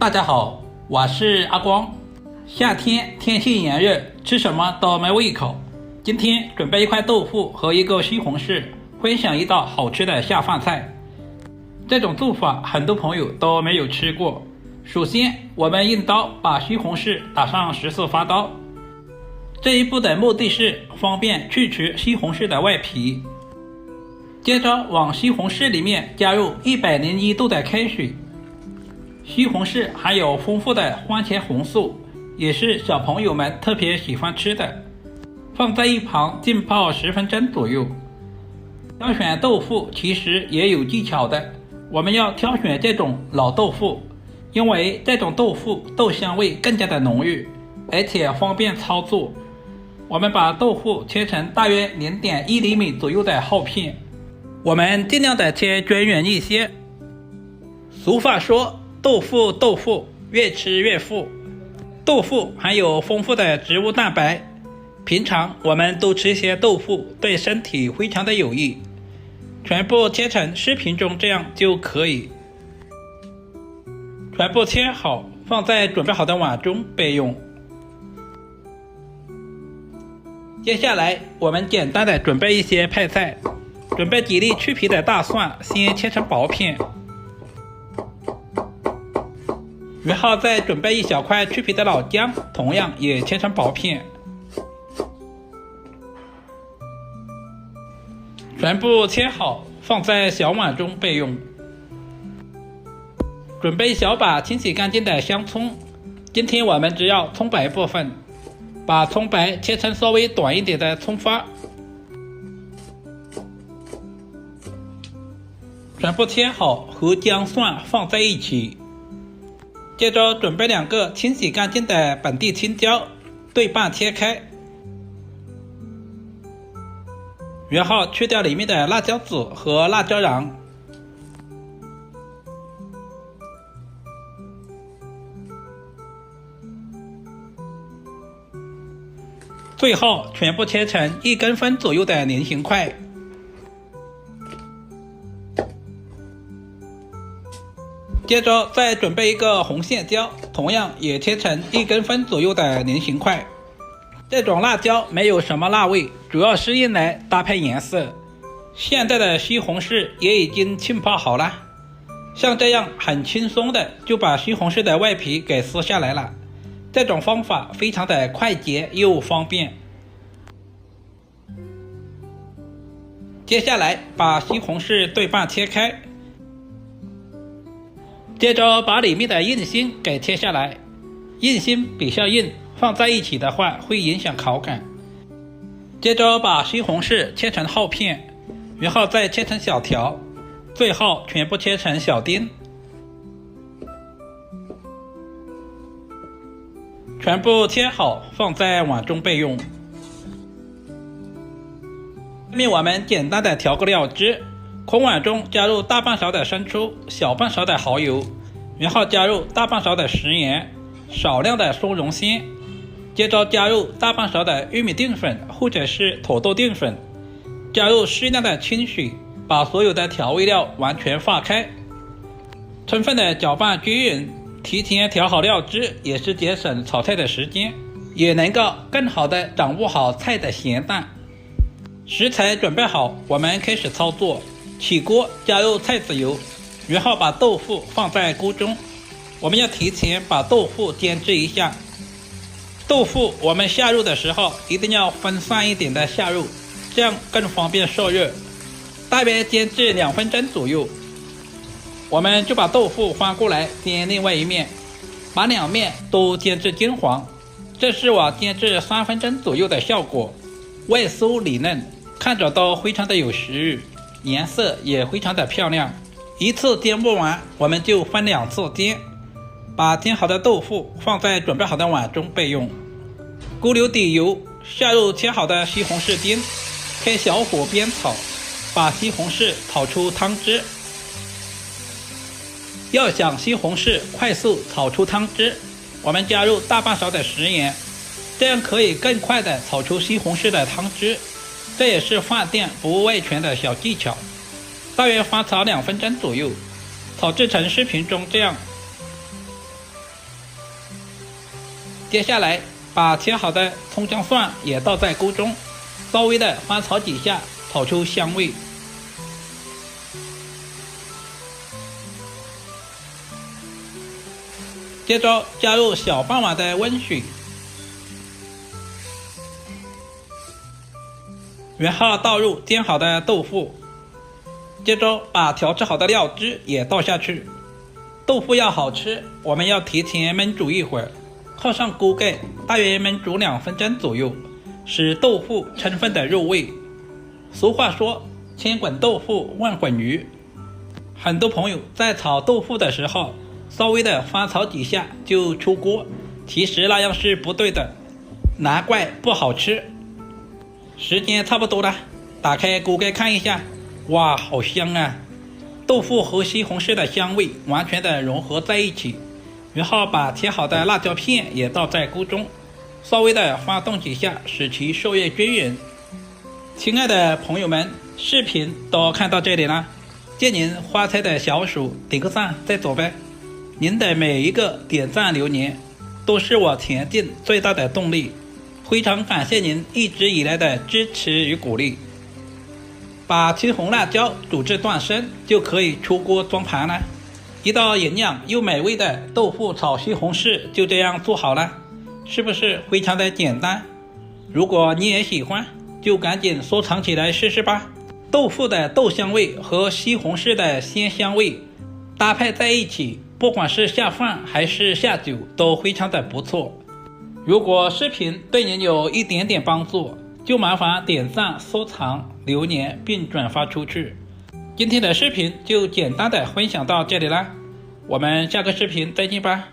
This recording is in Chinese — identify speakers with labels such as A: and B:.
A: 大家好，我是阿光。夏天天气炎热，吃什么都没胃口。今天准备一块豆腐和一个西红柿，分享一道好吃的下饭菜。这种做法很多朋友都没有吃过。首先，我们用刀把西红柿打上14发刀。这一步的目的是方便去除西红柿的外皮。接着往西红柿里面加入101度的开水。西红柿含有丰富的番茄红素，也是小朋友们特别喜欢吃的。放在一旁浸泡10分钟左右。挑选豆腐其实也有技巧的，我们要挑选这种老豆腐，因为这种豆腐豆香味更加的浓郁，而且方便操作。我们把豆腐切成大约0.1厘米左右的厚片，我们尽量的切均匀一些。俗话说，豆腐越吃越富。豆腐含有丰富的植物蛋白，平常我们多吃些豆腐对身体非常的有益。全部切成视频中这样就可以。全部切好，放在准备好的碗中备用。接下来我们简单的准备一些配菜。准备几粒去皮的大蒜，先切成薄片。然后再准备一小块去皮的老姜，同样也切成薄片。全部切好，放在小碗中备用。准备一小把清洗干净的香葱，今天我们只要葱白部分，把葱白切成稍微短一点的葱花。全部切好，和姜蒜放在一起。接着准备2个清洗干净的本地青椒，对半切开，然后去掉里面的辣椒籽和辣椒瓤。最后全部切成1公分左右的菱形块。接着再准备一个红线椒，同样也切成1公分左右的菱形块。这种辣椒没有什么辣味，主要是用来搭配颜色。现在的西红柿也已经浸泡好了，像这样很轻松的就把西红柿的外皮给撕下来了。这种方法非常的快捷又方便。接下来把西红柿对半切开。接着把里面的硬心给切下来，硬心比较硬，放在一起的话会影响口感。接着把西红柿切成厚片，然后再切成小条，最后全部切成小丁。全部切好，放在碗中备用。下面我们简单的调个料汁。空碗中加入大半勺的生抽，小半勺的蚝油，然后加入大半勺的食盐，少量的松茸鲜，接着加入大半勺的玉米淀粉或者是土豆淀粉，加入适量的清水，把所有的调味料完全化开，充分的搅拌均匀。提前调好料汁也是节省炒菜的时间，也能够更好的掌握好菜的咸淡。食材准备好，我们开始操作。起锅加入菜籽油，然后把豆腐放在锅中。我们要提前把豆腐煎制一下。豆腐我们下入的时候一定要分散一点的下入，这样更方便受热。大约煎至2分钟左右，我们就把豆腐翻过来煎另外一面，把2面都煎至金黄。这是我煎至3分钟左右的效果，外酥里嫩，看着都非常的有食欲，颜色也非常的漂亮。一次煎不完，我们就分2次煎。把煎好的豆腐放在准备好的碗中备用。锅留底油，下入切好的西红柿丁，开小火煸炒，把西红柿炒出汤汁。要想西红柿快速炒出汤汁，我们加入大半勺的食盐，这样可以更快的炒出西红柿的汤汁。这也是饭店服务外传的小技巧。大约翻炒2分钟左右，炒制成视频中这样。接下来把切好的葱姜蒜也倒在锅中，稍微的翻炒几下，炒出香味。接着加入小半碗的温水，然后倒入煎好的豆腐，接着把调制好的料汁也倒下去。豆腐要好吃，我们要提前焖煮一会儿，靠上锅盖，大约焖煮2分钟左右，使豆腐充分的入味。俗话说，千滚豆腐万滚鱼。很多朋友在炒豆腐的时候，稍微的翻炒几下就出锅，其实那样是不对的，难怪不好吃。时间差不多了，打开锅盖看一下，哇，好香啊！豆腐和西红柿的香味完全的融合在一起，然后把切好的辣椒片也倒在锅中，稍微的翻动几下，使其受热均匀。亲爱的朋友们，视频都看到这里了，借您花菜的小手点个赞再走呗。您的每一个点赞留言，都是我前进最大的动力。非常感谢您一直以来的支持与鼓励。把青红辣椒煮至断生，就可以出锅装盘了。一道营养又美味的豆腐炒西红柿就这样做好了，是不是非常的简单？如果你也喜欢，就赶紧收藏起来试试吧。豆腐的豆香味和西红柿的鲜香味搭配在一起，不管是下饭还是下酒都非常的不错。如果视频对您有一点点帮助，就麻烦点赞、收藏、留言并转发出去。今天的视频就简单的分享到这里啦，我们下个视频再见吧。